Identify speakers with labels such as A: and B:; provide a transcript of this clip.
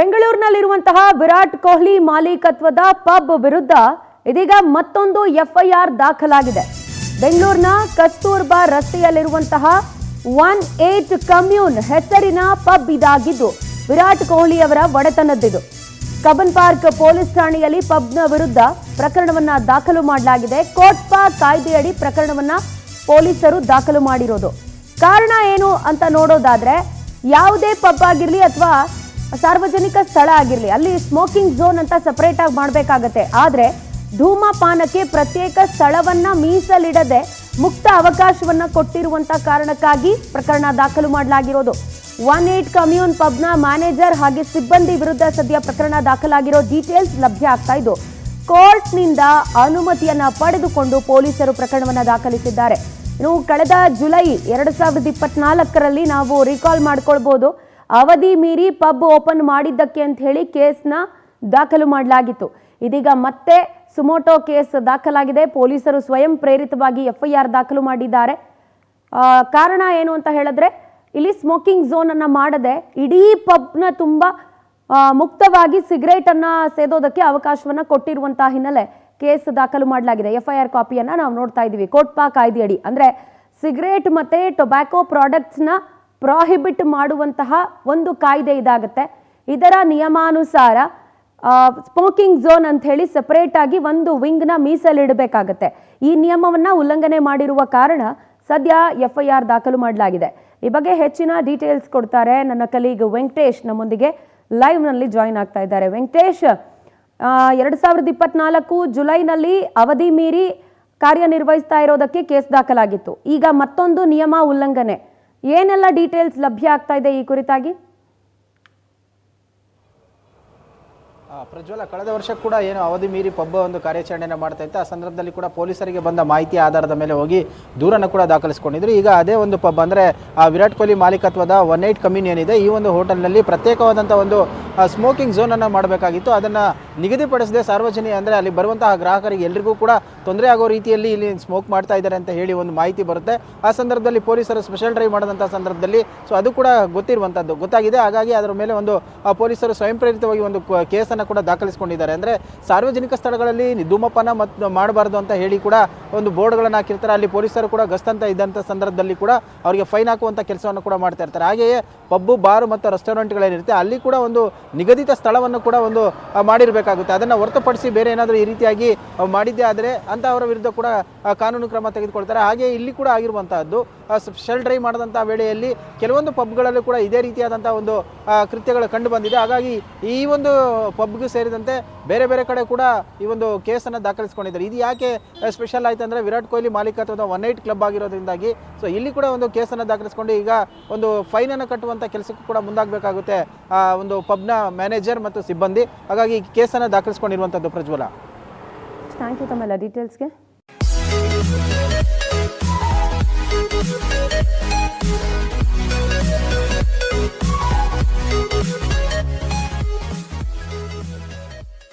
A: ಬೆಂಗಳೂರಿನಲ್ಲಿರುವಂತಹ ವಿರಾಟ್ ಕೊಹ್ಲಿ ಮಾಲೀಕತ್ವದ ಪಬ್ ವಿರುದ್ಧ ಇದೀಗ ಮತ್ತೊಂದು ಎಫ್ಐಆರ್ ದಾಖಲಾಗಿದೆ. ಬೆಂಗಳೂರಿನ ಕಸ್ತೂರ್ಬಾ ರಸ್ತೆಯಲ್ಲಿರುವಂತಹ 18 ಕಮ್ಯೂನ್ ಹೆಸರಿನ ಪಬ್ ಇದಾಗಿದ್ದು ವಿರಾಟ್ ಕೊಹ್ಲಿ ಅವರ ಒಡೆತನದ್ದಿದು. ಕಬ್ಬನ್ ಪಾರ್ಕ್ ಪೊಲೀಸ್ ಠಾಣೆಯಲ್ಲಿ ಪಬ್ನ ವಿರುದ್ಧ ಪ್ರಕರಣವನ್ನ ದಾಖಲು ಮಾಡಲಾಗಿದೆ. ಕೋಟ್ಪಾ ಕಾಯ್ದೆಯಡಿ ಪ್ರಕರಣವನ್ನ ಪೊಲೀಸರು ದಾಖಲು ಮಾಡಿರೋದು. ಕಾರಣ ಏನು ಅಂತ ನೋಡೋದಾದ್ರೆ, ಯಾವುದೇ ಪಬ್ ಆಗಿರ್ಲಿ ಅಥವಾ ಸಾರ್ವಜನಿಕ ಸ್ಥಳ ಆಗಿರ್ಲಿ, ಅಲ್ಲಿ ಸ್ಮೋಕಿಂಗ್ ಝೋನ್ ಅಂತ ಸಪರೇಟ್ ಆಗಿ ಮಾಡಬೇಕಾಗತ್ತೆ. ಆದ್ರೆ ಧೂಮಪಾನಕ್ಕೆ ಪ್ರತ್ಯೇಕ ಸ್ಥಳವನ್ನ ಮೀಸಲಿಡದೆ ಮುಕ್ತ ಅವಕಾಶವನ್ನ ಕೊಟ್ಟಿರುವಂತ ಕಾರಣಕ್ಕಾಗಿ ಪ್ರಕರಣ ದಾಖಲು ಮಾಡಲಾಗಿರೋದು. 18 ಕಮ್ಯೂನ್ ಪಬ್ನ ಮ್ಯಾನೇಜರ್ ಹಾಗೆ ಸಿಬ್ಬಂದಿ ವಿರುದ್ಧ ಸದ್ಯ ಪ್ರಕರಣ ದಾಖಲಾಗಿರೋ ಡೀಟೇಲ್ಸ್ ಲಭ್ಯ ಆಗ್ತಾ ಇದ್ದು, ಕೋರ್ಟ್ನಿಂದ ಅನುಮತಿಯನ್ನ ಪಡೆದುಕೊಂಡು ಪೊಲೀಸರು ಪ್ರಕರಣವನ್ನ ದಾಖಲಿಸಿದ್ದಾರೆ. ಇನ್ನು ಕಳೆದ ಜುಲೈ 2024ರಲ್ಲಿ ನಾವು ರೀಕಾಲ್ ಮಾಡ್ಕೊಳ್ಬಹುದು, ಅವಧಿ ಮೀರಿ ಪಬ್ ಓಪನ್ ಮಾಡಿದ್ದಕ್ಕೆ ಅಂತ ಹೇಳಿ ಕೇಸ್ನ ದಾಖಲು ಮಾಡಲಾಗಿತ್ತು. ಇದೀಗ ಮತ್ತೆ ಸುಮೋಟೋ ಕೇಸ್ ದಾಖಲಾಗಿದೆ. ಪೊಲೀಸರು ಸ್ವಯಂ ಪ್ರೇರಿತವಾಗಿ ಎಫ್ಐಆರ್ ದಾಖಲು ಮಾಡಿದ್ದಾರೆ. ಕಾರಣ ಏನು ಅಂತ ಹೇಳಿದ್ರೆ, ಇಲ್ಲಿ ಸ್ಮೋಕಿಂಗ್ ಝೋನ್ ಅನ್ನ ಮಾಡದೆ ಇಡೀ ಪಬ್ನ ತುಂಬಾ ಮುಕ್ತವಾಗಿ ಸಿಗರೇಟ್ ಅನ್ನ ಸೇದೋದಕ್ಕೆ ಅವಕಾಶವನ್ನ ಕೊಟ್ಟಿರುವಂತಹ ಹಿನ್ನೆಲೆ ಕೇಸ್ ದಾಖಲು ಮಾಡಲಾಗಿದೆ. ಎಫ್ಐಆರ್ ಕಾಪಿಯನ್ನ ನಾವು ನೋಡ್ತಾ ಇದೀವಿ. ಕೋಟ್ಪಾ ಕಾಯ್ದೆಯಡಿ ಅಂದ್ರೆ ಸಿಗರೇಟ್ ಮತ್ತೆ ಟೊಬ್ಯಾಕೋ ಪ್ರಾಡಕ್ಟ್ಸ್ ನ ಪ್ರಾಹಿಬಿಟ್ ಮಾಡುವಂತಹ ಒಂದು ಕಾಯ್ದೆ ಇದಾಗುತ್ತೆ. ಇದರ ನಿಯಮಾನುಸಾರ ಸ್ಮೋಕಿಂಗ್ ಝೋನ್ ಅಂತ ಹೇಳಿ ಸಪರೇಟ್ ಆಗಿ ಒಂದು ವಿಂಗ್ ನ ಮೀಸಲಿಡಬೇಕಾಗತ್ತೆ. ಈ ನಿಯಮವನ್ನ ಉಲ್ಲಂಘನೆ ಮಾಡಿರುವ ಕಾರಣ ಸದ್ಯ ಎಫ್ಐಆರ್ ದಾಖಲು ಮಾಡಲಾಗಿದೆ. ಈ ಬಗ್ಗೆ ಹೆಚ್ಚಿನ ಡೀಟೇಲ್ಸ್ ಕೊಡ್ತಾರೆ ನನ್ನ ಕಲೀಗ್ ವೆಂಕಟೇಶ್, ನಮ್ಮೊಂದಿಗೆ ಲೈವ್ ನಲ್ಲಿ ಜಾಯಿನ್ ಆಗ್ತಾ ಇದ್ದಾರೆ. ವೆಂಕಟೇಶ್, 2024 ಜುಲೈನಲ್ಲಿ ಅವಧಿ ಮೀರಿ ಕಾರ್ಯನಿರ್ವಹಿಸ್ತಾ ಇರೋದಕ್ಕೆ ಕೇಸ್ ದಾಖಲಾಗಿತ್ತು. ಈಗ ಮತ್ತೊಂದು ನಿಯಮ ಉಲ್ಲಂಘನೆ, ಏನೆಲ್ಲ ಡೀಟೇಲ್ಸ್ ಲಭ್ಯ ಆಗ್ತಾ ಇದೆ ಈ ಕುರಿತಾಗಿ?
B: ಪ್ರಜ್ವಲ, ಕಳೆದ ವರ್ಷ ಕೂಡ ಏನು ಅವಧಿ ಮೀರಿ ಪಬ್ ಒಂದು ಕಾರ್ಯಾಚರಣೆಯನ್ನು ಮಾಡ್ತಾ ಇತ್ತು. ಆ ಸಂದರ್ಭದಲ್ಲಿ ಕೂಡ ಪೊಲೀಸರಿಗೆ ಬಂದ ಮಾಹಿತಿ ಆಧಾರದ ಮೇಲೆ ಹೋಗಿ ದೂರನ್ನು ಕೂಡ ದಾಖಲಿಸಿಕೊಂಡಿದ್ರು. ಈಗ ಅದೇ ಒಂದು ಪಬ್ ಅಂದರೆ ವಿರಾಟ್ ಕೊಹ್ಲಿ ಮಾಲೀಕತ್ವದ 18 ಕಮ್ಯೂನ್ ಏನಿದೆ, ಈ ಒಂದು ಹೋಟೆಲ್ನಲ್ಲಿ ಪ್ರತ್ಯೇಕವಾದಂಥ ಒಂದು ಸ್ಮೋಕಿಂಗ್ ಝೋನನ್ನು ಮಾಡಬೇಕಾಗಿತ್ತು. ಅದನ್ನು ನಿಗದಿಪಡಿಸದೆ ಸಾರ್ವಜನಿಕ ಅಂದರೆ ಅಲ್ಲಿ ಬರುವಂತಹ ಗ್ರಾಹಕರಿಗೆ ಎಲ್ರಿಗೂ ಕೂಡ ತೊಂದರೆ ಆಗೋ ರೀತಿಯಲ್ಲಿ ಇಲ್ಲಿ ಸ್ಮೋಕ್ ಮಾಡ್ತಾ ಇದ್ದಾರೆ ಅಂತ ಹೇಳಿ ಒಂದು ಮಾಹಿತಿ ಬರುತ್ತೆ. ಆ ಸಂದರ್ಭದಲ್ಲಿ ಪೊಲೀಸರು ಸ್ಪೆಷಲ್ ಡ್ರೈವ್ ಮಾಡಿದಂಥ ಸಂದರ್ಭದಲ್ಲಿ ಅದು ಕೂಡ ಗೊತ್ತಾಗಿದೆ. ಹಾಗಾಗಿ ಅದರ ಮೇಲೆ ಒಂದು ಪೊಲೀಸರು ಸ್ವಯಂ ಪ್ರೇರಿತವಾಗಿ ಒಂದು ಕೇಸನ್ನು ಕೂಡ ದಾಖಲಿಸಿಕೊಂಡಿದ್ದಾರೆ. ಅಂದರೆ ಸಾರ್ವಜನಿಕ ಸ್ಥಳಗಳಲ್ಲಿ ಧೂಮಪಾನ ಮಾಡಬಾರ್ದು ಅಂತ ಹೇಳಿ ಕೂಡ ಒಂದು ಬೋರ್ಡ್ಗಳನ್ನು ಹಾಕಿರ್ತಾರೆ. ಅಲ್ಲಿ ಪೊಲೀಸರು ಕೂಡ ಗಸ್ತಂತ ಇದ್ದಂಥ ಸಂದರ್ಭದಲ್ಲಿ ಕೂಡ ಅವರಿಗೆ ಫೈನ್ ಹಾಕುವಂಥ ಕೆಲಸವನ್ನು ಕೂಡ ಮಾಡ್ತಾ ಇರ್ತಾರೆ. ಹಾಗೆಯೇ ಪಬ್ಬು, ಬಾರು ಮತ್ತು ರೆಸ್ಟೋರೆಂಟ್ಗಳೇನಿರುತ್ತೆ ಅಲ್ಲಿ ಕೂಡ ಒಂದು ನಿಗದಿತ ಸ್ಥಳವನ್ನು ಕೂಡ ಒಂದು ಮಾಡಿರಬೇಕಾಗುತ್ತೆ. ಅದನ್ನು ಹೊರತುಪಡಿಸಿ ಬೇರೆ ಏನಾದರೂ ಈ ರೀತಿಯಾಗಿ ಮಾಡಿದ್ದೇ ಆದರೆ ಅಂತಹವರ ವಿರುದ್ಧ ಕೂಡ ಕಾನೂನು ಕ್ರಮ ತೆಗೆದುಕೊಳ್ತಾರೆ. ಹಾಗೆ ಇಲ್ಲಿ ಕೂಡ ಆಗಿರುವಂತಹದ್ದು ಸ್ಪೆಷಲ್ ಡ್ರೈವ್ ಮಾಡಿದಂಥ ವೇಳೆಯಲ್ಲಿ ಕೆಲವೊಂದು ಪಬ್ಗಳಲ್ಲೂ ಕೂಡ ಇದೇ ರೀತಿಯಾದಂಥ ಒಂದು ಕೃತ್ಯಗಳು ಕಂಡು ಬಂದಿದೆ. ಹಾಗಾಗಿ ಈ ಒಂದು ಪಬ್ಗೂ ಸೇರಿದಂತೆ ಬೇರೆ ಬೇರೆ ಕಡೆ ಕೂಡ ಈ ಒಂದು ಕೇಸನ್ನು ದಾಖಲಿಸಿಕೊಂಡಿದ್ದಾರೆ. ಇದು ಯಾಕೆ ಸ್ಪೆಷಲ್ ಆಯ್ತು ಅಂದರೆ, ವಿರಾಟ್ ಕೊಹ್ಲಿ ಮಾಲೀಕತ್ವದ 18 ಕ್ಲಬ್ ಆಗಿರೋದ್ರಿಂದಾಗಿ ಸೊ ಇಲ್ಲಿ ಕೂಡ ಒಂದು ಕೇಸನ್ನು ದಾಖಲಿಸಿಕೊಂಡು ಈಗ ಒಂದು ಫೈನನ್ನು ಕಟ್ಟುವಂಥ ಕೆಲಸಕ್ಕೂ ಕೂಡ ಮುಂದಾಗಬೇಕಾಗುತ್ತೆ ಒಂದು ಪಬ್ನ ಮ್ಯಾನೇಜರ್ ಮತ್ತು ಸಿಬ್ಬಂದಿ. ಹಾಗಾಗಿ ಕೇಸನ್ನು ದಾಖಲಿಸಿಕೊಂಡಿರುವಂಥದ್ದು. ಪ್ರಜ್ವಲ,
A: ಥ್ಯಾಂಕ್ ಯು ತಮ್ಮೆಲ್ಲ ಡೀಟೇಲ್ಸ್ಗೆ.